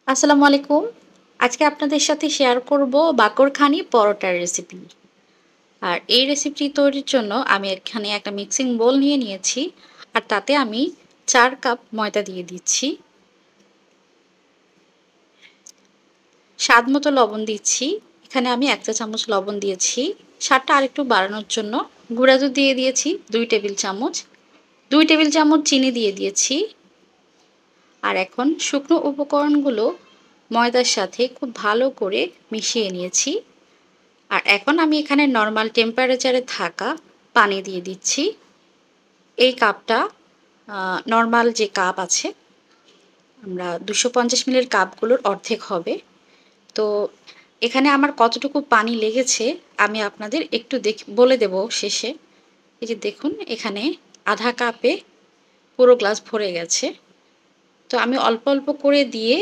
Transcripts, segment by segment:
আসসালামু আলাইকুম। আজকে আপনাদের সাথে শেয়ার করব বাকরখানি পরোটার রেসিপি। আর এই রেসিপি তৈরির জন্য আমি এখানে একটা মিক্সিং বোল নিয়ে নিয়েছি। আর তাতে আমি ৪ কাপ ময়দা দিয়ে দিচ্ছি। স্বাদ মতো লবণ দিচ্ছি। এখানে আমি ১ চা চামচ লবণ দিয়েছি। স্বাদটা আরেকটু বাড়ানোর জন্য গুঁড়া দুধ দিয়ে দিয়েছি ২ টেবিল চামচ। ২ টেবিল চামচ চিনি দিয়ে দিয়েছি। আর এখন শুকনো উপকরণগুলো ময়দার সাথে খুব ভালো করে মিশিয়ে নিয়েছি। আর এখন আমি এখানে নরমাল টেম্পারেচারে থাকা পানি দিয়ে দিচ্ছি। এই কাপটা নরমাল যে কাপ আছে আমরা ২৫০ মিলির কাপগুলোর অর্ধেক হবে। তো এখানে আমার কতটুকু পানি লেগেছে আমি আপনাদের একটু বলে দেব শেষে। এই যে দেখুন এখানে আধা কাপে পুরো গ্লাস ভরে গেছে। তো আমি অল্প অল্প করে দিয়ে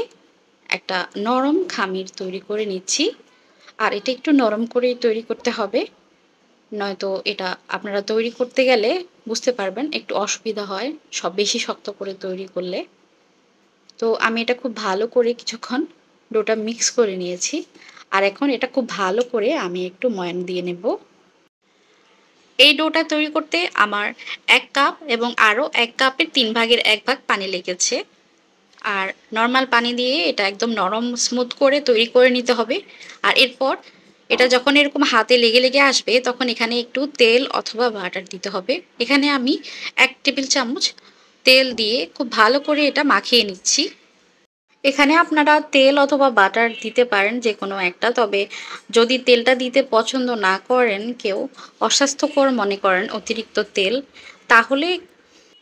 একটা নরম খামির তৈরি করে নিচ্ছি। আর এটা একটু নরম করেই তৈরি করতে হবে। নয়তো এটা আপনারা তৈরি করতে গেলে বুঝতে পারবেন একটু অসুবিধা হয় সব বেশি শক্ত করে তৈরি করলে। তো আমি এটা খুব ভালো করে কিছুক্ষণ ডোটা মিক্স করে নিয়েছি। আর এখন এটা খুব ভালো করে আমি একটু ময়ান দিয়ে নেব। এই ডোটা তৈরি করতে আমার ১ কাপ এবং আরও ১ কাপের ৩ ভাগের ১ ভাগ পানি লেগেছে। আর নরমাল পানি দিয়ে এটা একদম নরম স্মুথ করে তৈরি করে নিতে হবে। আর এরপর এটা যখন এরকম হাতে লেগে লেগে আসবে তখন এখানে একটু তেল অথবা বাটার দিতে হবে। এখানে আমি ১ টেবিল চামচ তেল দিয়ে খুব ভালো করে এটা মাখিয়ে নিচ্ছি। এখানে আপনারা তেল অথবা বাটার দিতে পারেন যে কোনো একটা। তবে যদি তেলটা দিতে পছন্দ না করেন কেউ, অস্বাস্থ্যকর মনে করেন অতিরিক্ত তেল, তাহলে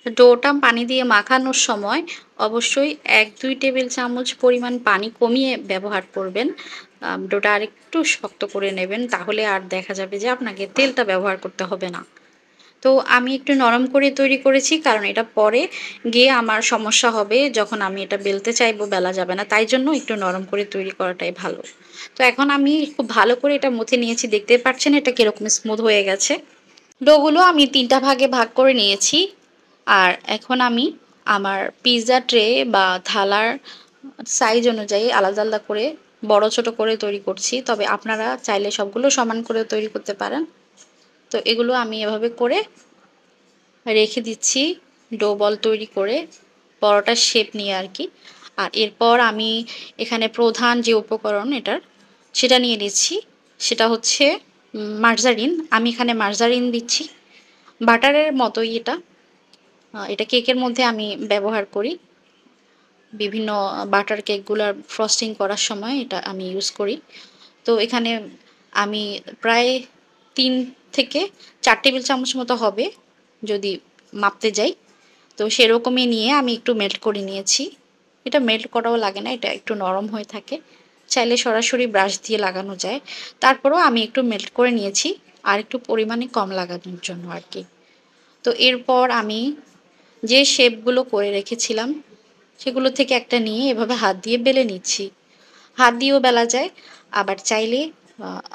ডোটা পানি দিয়ে মাখানোর সময় অবশ্যই ১-২ টেবিল চামচ পরিমাণ পানি কমিয়ে ব্যবহার করবেন। ডোটা আরেকটু শক্ত করে নেবেন, তাহলে আর দেখা যাবে যে আপনাকে তেলটা ব্যবহার করতে হবে না। তো আমি একটু নরম করে তৈরি করেছি কারণ এটা পরে গিয়ে আমার সমস্যা হবে, যখন আমি এটা বেলতে চাইবো বেলা যাবে না। তাই জন্য একটু নরম করে তৈরি করাটাই ভালো। তো এখন আমি খুব ভালো করে এটা মথে নিয়েছি। দেখতেই পাচ্ছেন এটা কিরকম স্মুথ হয়ে গেছে। ডোগুলো আমি ৩টা ভাগে ভাগ করে নিয়েছি। আর এখন আমি আমার পিৎজা ট্রে বা থালার সাইজ অনুযায়ী আলাদা আলাদা করে বড় ছোট করে তৈরি করছি। তবে আপনারা চাইলে সবগুলো সমান করে তৈরি করতে পারেন। তো এগুলো আমি এভাবে করে রেখে দিচ্ছি ডো বল তৈরি করে, পরোটার শেপ নিয়ে আর কি। আর এরপর আমি এখানে প্রধান যে উপকরণ এটার সেটা নিয়ে নিচ্ছি। সেটা হচ্ছে মার্জারিন। আমি এখানে মার্জারিন দিচ্ছি। বাটারের মতোই এটা। এটা কেকের মধ্যে আমি ব্যবহার করি। বিভিন্ন বাটার কেকগুলার ফ্রস্টিং করার সময় এটা আমি ইউজ করি। তো এখানে আমি প্রায় ৩ থেকে ৪ টেবিল চামচ মতো হবে যদি মাপতে যাই। তো সেরকমই নিয়ে আমি একটু মেল্ট করে নিয়েছি। এটা মেল্ট করাও লাগে না, এটা একটু নরম হয়ে থাকে। চাইলে সরাসরি ব্রাশ দিয়ে লাগানো যায়। তারপরেও আমি একটু মেল্ট করে নিয়েছি আর একটু পরিমাণে কম লাগানোর জন্য আর কি। তো এরপর আমি যে শেপগুলো করে রেখেছিলাম সেগুলো থেকে একটা নিয়ে এভাবে হাত দিয়ে বেলে নিচ্ছি। হাত দিয়েও বেলা যায়, আবার চাইলে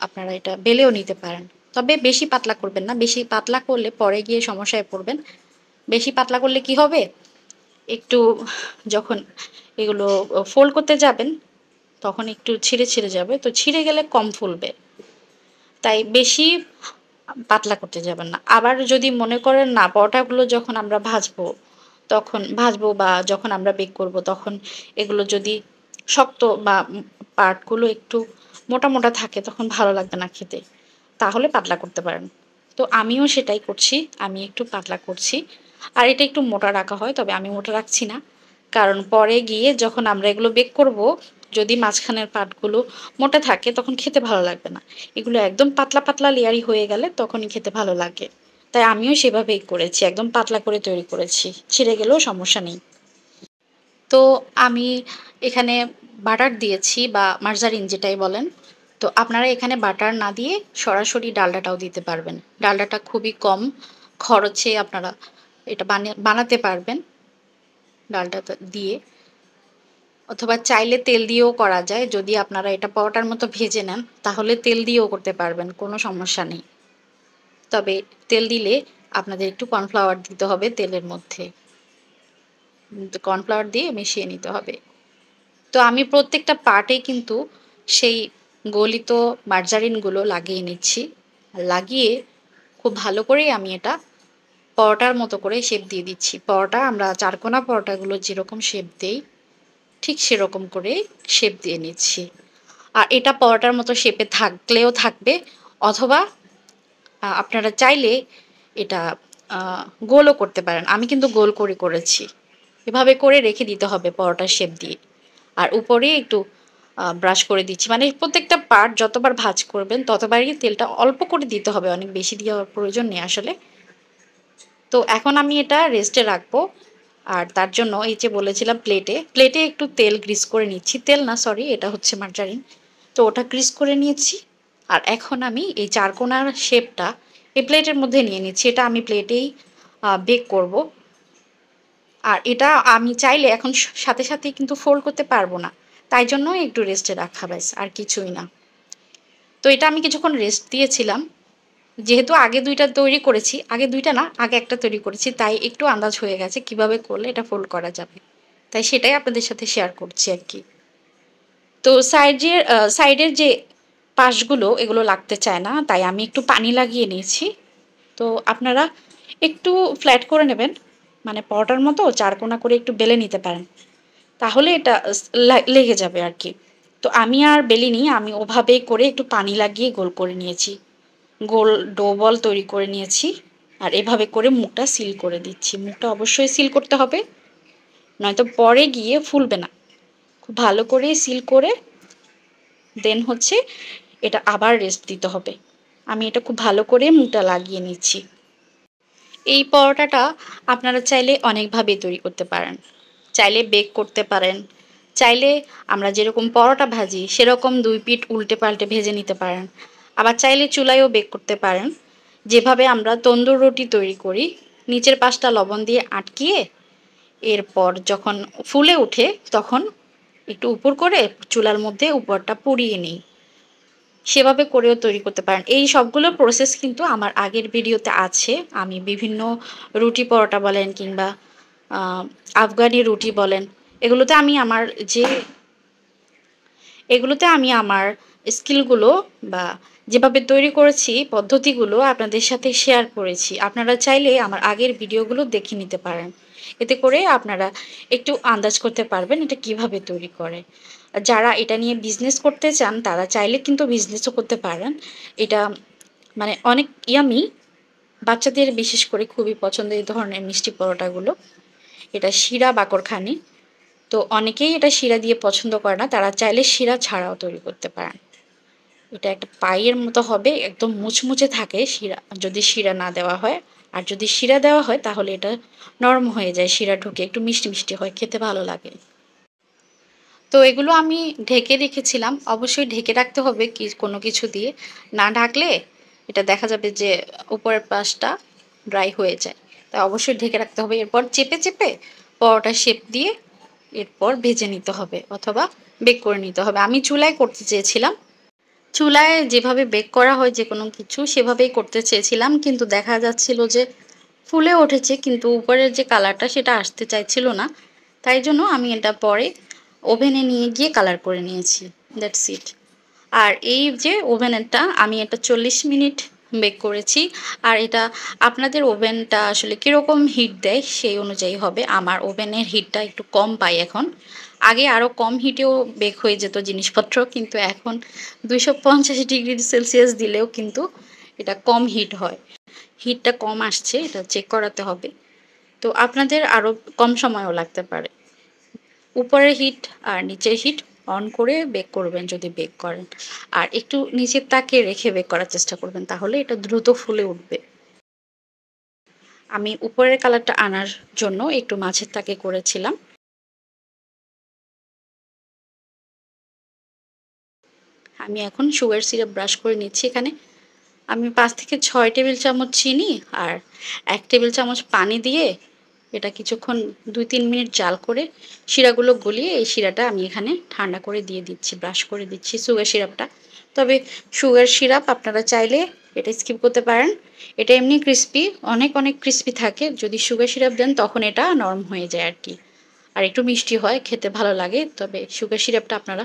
আপনারা এটা বেলেও নিতে পারেন। তবে বেশি পাতলা করবেন না, বেশি পাতলা করলে পরে গিয়ে সমস্যায় পড়বেন। বেশি পাতলা করলে কি হবে, একটু যখন এগুলো ফোল্ড করতে যাবেন তখন একটু ছিঁড়ে ছিঁড়ে যাবে, তো ছিঁড়ে গেলে কম ফুলবে। তাই বেশি পাতলা করতে যাবেন না। আবার যদি মনে করেন না পরোটাগুলো যখন আমরা ভাজবো বা যখন আমরা বেক করব তখন এগুলো যদি শক্ত বা পার্টগুলো একটু মোটা মোটা থাকে তখন ভালো লাগবে না খেতে, তাহলে পাতলা করতে পারেন। তো আমিও সেটাই করছি, আমি একটু পাতলা করছি। আর এটা একটু মোটা রাখা হয়, তবে আমি মোটা রাখছি না, কারণ পরে গিয়ে যখন আমরা এগুলো বেক করব যদি মাঝখানের পার্টগুলো মোটা থাকে তখন খেতে ভালো লাগবে না। এগুলো একদম পাতলা পাতলা লেয়ারি হয়ে গেলে তখনই খেতে ভালো লাগে। তাই আমিও সেভাবেই করেছি, একদম পাতলা করে তৈরি করেছি, ছিঁড়ে গেলেও সমস্যা নেই। তো আমি এখানে বাটার দিয়েছি বা মার্জারিন যেটাই বলেন। তো আপনারা এখানে বাটার না দিয়ে সরাসরি ডালডাটাও দিতে পারবেন। ডালডাটা খুবই কম খরচে আপনারা এটা বানাতে পারবেন ডালডা দিয়ে। অথবা চাইলে তেল দিয়েও করা যায়, যদি আপনারা এটা পরোটার মতো ভেজে নেন তাহলে তেল দিয়েও করতে পারবেন, কোনো সমস্যা নেই। তবে তেল দিলে আপনাদের একটু কর্নফ্লাওয়ার দিতে হবে তেলের মধ্যে, কর্নফ্লাওয়ার দিয়ে মিশিয়ে নিতে হবে। তো আমি প্রত্যেকটা পার্টে কিন্তু সেই গলিত মার্জারিনগুলো লাগিয়ে নিচ্ছি। লাগিয়ে খুব ভালো করেই আমি এটা পরোটার মতো করে শেপ দিয়ে দিচ্ছি। পরোটা আমরা চারকোনা পরোটাগুলো যেরকম শেপ দেই ঠিক সেরকম করে শেপ দিয়ে নিচ্ছি। আর এটা পরোটার মতো শেপে থাকলেও থাকবে, অথবা আপনারা চাইলে এটা গোলও করতে পারেন। আমি কিন্তু গোল করে করেছি। এভাবে করে রেখে দিতে হবে পরোটার শেপ দিয়ে। আর উপরে একটু ব্রাশ করে দিচ্ছি, মানে প্রত্যেকটা পার্ট যতবার ভাঁজ করবেন ততবারই তেলটা অল্প করে দিতে হবে, অনেক বেশি দেওয়ার প্রয়োজন নেই আসলে। তো এখন আমি এটা রেস্টে রাখবো। আর তার জন্য এই যে বলেছিলাম প্লেটে একটু তেল গ্রিস করে নিচ্ছি, তেল না সরি, এটা হচ্ছে মার্জারিন। তো ওটা গ্রিস করে নিয়েছি। আর এখন আমি এই চারকোনার শেপটা এই প্লেটের মধ্যে নিয়ে নিচ্ছি। এটা আমি প্লেটেই বেক করব। আর এটা আমি চাইলে এখন সাথে সাথেই কিন্তু ফোল্ড করতে পারবো না, তাই জন্য একটু রেস্টে রাখা, ব্যাস আর কিছুই না। তো এটা আমি কিছুক্ষণ রেস্ট দিয়েছিলাম, যেহেতু আগে দুইটা তৈরি করেছি, আগে দুইটা না আগে একটা তৈরি করেছি, তাই একটু আন্দাজ হয়ে গেছে কিভাবে করলে এটা ফোল্ড করা যাবে, তাই সেটাই আপনাদের সাথে শেয়ার করছি আর কি। তো সাইডের যে পাশগুলো এগুলো লাগতে চায় না, তাই আমি একটু পানি লাগিয়ে নিয়েছি। তো আপনারা একটু ফ্ল্যাট করে নেবেন, মানে পরোটার মতো চারকোনা করে একটু বেলে নিতে পারেন, তাহলে এটা লেগে যাবে আর কি। তো আমি আর বেলিনি, আমি ওভাবেই করে একটু পানি লাগিয়ে গোল করে নিয়েছি, গোল ডো বল তৈরি করে নিয়েছি। আর এভাবে করে মুখটা সিল করে দিচ্ছি। মুখটা অবশ্যই সিল করতে হবে, নয়তো পরে গিয়ে ফুলবে না। খুব ভালো করে সিল করে দেন হচ্ছে এটা আবার রেস্ট দিতে হবে। আমি এটা খুব ভালো করে মুখটা লাগিয়ে নিচ্ছি। এই পরোটাটা আপনারা চাইলে অনেকভাবে তৈরি করতে পারেন। চাইলে বেক করতে পারেন, চাইলে আমরা যেরকম পরোটা ভাজি সেরকম দুই পিঠ উল্টে পাল্টে ভেজে নিতে পারেন, আবার চাইলে চুলায়ও বেক করতে পারেন। যেভাবে আমরা তন্দুর রুটি তৈরি করি, নিচের পাশটা লবণ দিয়ে আটকিয়ে এরপর যখন ফুলে ওঠে তখন একটু উপর করে চুলার মধ্যে উপরটা পুড়িয়ে নিই, সেভাবে করেও তৈরি করতে পারেন। এই সবগুলো প্রসেস কিন্তু আমার আগের ভিডিওতে আছে। আমি বিভিন্ন রুটি পরোটা বলেন কিংবা আফগানি রুটি বলেন, এগুলোতে আমি আমার যে এগুলোতে আমি আমার স্কিলগুলো বা যেভাবে তৈরি করেছি পদ্ধতিগুলো আপনাদের সাথে শেয়ার করেছি। আপনারা চাইলে আমার আগের ভিডিওগুলো দেখে নিতে পারেন, এতে করে আপনারা একটু আন্দাজ করতে পারবেন এটা কিভাবে তৈরি করে। যারা এটা নিয়ে বিজনেস করতে চান তারা চাইলে কিন্তু বিজনেসও করতে পারেন। এটা মানে অনেক ইয়ামি, বাচ্চাদের বিশেষ করে খুবই পছন্দের এই ধরনের মিষ্টি পরোটাগুলো। এটা শিরা বাকরখানি, তো অনেকেই এটা শিরা দিয়ে পছন্দ করে না, তারা চাইলে শিরা ছাড়াও তৈরি করতে পারেন। এটা একটা পাইয়ের মতো হবে, একদম মুচমুচে থাকে শিরা যদি শিরা না দেওয়া হয়। আর যদি শিরা দেওয়া হয় তাহলে এটা নরম হয়ে যায়, শিরা ঢুকে একটু মিষ্টি মিষ্টি হয়, খেতে ভালো লাগে। তো এগুলো আমি ঢেকে রেখেছিলাম, অবশ্যই ঢেকে রাখতে হবে কোনো কিছু দিয়ে, না ঢাকলে এটা দেখা যাবে যে উপরের পাশটা ড্রাই হয়ে যায়, তাই অবশ্যই ঢেকে রাখতে হবে। এরপর চেপে চেপে পরোটা শেপ দিয়ে এরপর ভেজে নিতে হবে অথবা বেক করে নিতে হবে। আমি চুলায় করতে চেয়েছিলাম, চুলায় যেভাবে বেক করা হয় যে কোনো কিছু সেভাবেই করতে চেয়েছিলাম, কিন্তু দেখা যাচ্ছিল যে ফুলে উঠেছে কিন্তু উপরের যে কালারটা সেটা আসতে চাইছিল না, তাই জন্য আমি এটা পরে ওভেনে নিয়ে গিয়ে কালার করে নিয়েছি, দ্যাটস ইট। আর এই যে ওভেনটা আমি এটা 40 মিনিট বেক করেছি। আর এটা আপনাদের ওভেনটা আসলে কীরকম হিট দেয় সেই অনুযায়ী হবে। আমার ওভেনের হিটটা একটু কম পাই এখন, আগে আরও কম হিটেও বেক হয়ে যেত জিনিসপত্র, কিন্তু এখন 250 ডিগ্রি সেলসিয়াস দিলেও কিন্তু এটা কম হিট হয়, হিটটা কম আসছে, এটা চেক করাতে হবে। তো আপনাদের আরও কম সময়ও লাগতে পারে। উপরের হিট আর নিচের হিট অন করে বেক করবেন যদি বেক করেন, আর একটু নিচের তাকে রেখে বেক করার চেষ্টা করবেন, তাহলে এটা দ্রুত ফুলে উঠবে। আমি উপরের কালারটা আনার জন্য একটু মাঝের তাকে করেছিলাম। আমি এখন সুগার সিরাপ ব্রাশ করে নিচ্ছি। এখানে আমি 5 থেকে 6 টেবিল চামচ চিনি আর 1 টেবিল চামচ পানি দিয়ে এটা কিছুক্ষণ 2-3 মিনিট জাল করে শিরাগুলো গলিয়ে এই শিরাটা আমি এখানে ঠান্ডা করে দিয়ে দিচ্ছি, ব্রাশ করে দিচ্ছি সুগার সিরাপটা। তবে সুগার সিরাপ আপনারা চাইলে এটা স্কিপ করতে পারেন, এটা এমনি ক্রিস্পি, অনেক অনেক ক্রিস্পি থাকে, যদি সুগার সিরাপ দেন তখন এটা নরম হয়ে যায় আর কি। আর একটু মিষ্টি হয়, খেতে ভালো লাগে। তবে সুগার সিরাপটা আপনারা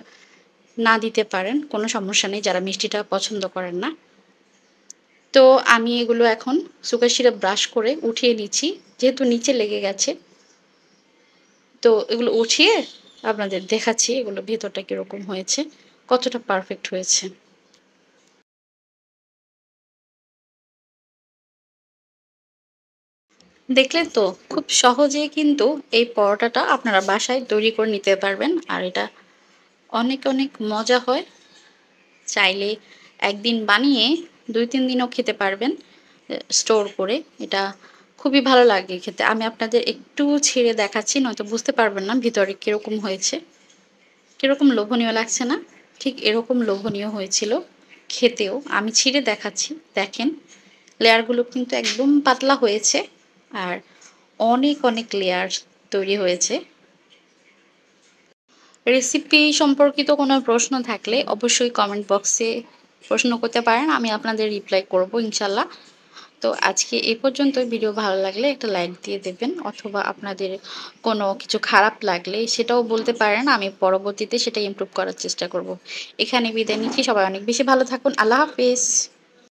না দিতে পারেন, কোনো সমস্যা নেই যারা মিষ্টিটা পছন্দ করেন না। তো আমি এগুলো এখন সুগার সিরাপ ব্রাশ করে উঠিয়ে নিচ্ছি, যেহেতু নিচে লেগে গেছে। তো এগুলো উঠিয়ে আপনাদের দেখাচ্ছি এগুলো ভেতরটা কীরকম হয়েছে, কতটা পারফেক্ট হয়েছে। দেখলেন তো, খুব সহজেই কিন্তু এই পরোটাটা আপনারা বাসায় তৈরি করে নিতে পারবেন। আর এটা অনেক অনেক মজা হয়। চাইলে একদিন বানিয়ে ২-৩ দিনও খেতে পারবেন স্টোর করে। এটা খুবই ভালো লাগে খেতে। আমি আপনাদের একটু ছিঁড়ে দেখাচ্ছি, নয়তো বুঝতে পারবেন না ভিতরে কীরকম হয়েছে। কীরকম লোভনীয় লাগছে না? ঠিক এরকম লোভনীয় হয়েছিল খেতেও। আমি ছিঁড়ে দেখাচ্ছি, দেখেন লেয়ারগুলো কিন্তু একদম পাতলা হয়েছে আর অনেক অনেক লেয়ার তৈরি হয়েছে। রেসিপি সম্পর্কিত কোনো প্রশ্ন থাকলে অবশ্যই কমেন্ট বক্সে প্রশ্ন করতে পারেন, আমি আপনাদের রিপ্লাই করব ইনশাল্লাহ। তো আজকে এ পর্যন্ত। ভিডিও ভালো লাগলে একটা লাইক দিয়ে দেবেন, অথবা আপনাদের কোনো কিছু খারাপ লাগলে সেটাও বলতে পারেন, আমি পরবর্তীতে সেটা ইমপ্রুভ করার চেষ্টা করব। এখানে বিদায় নিচ্ছি, সবাই অনেক বেশি ভালো থাকুন। আল্লাহ হাফেজ।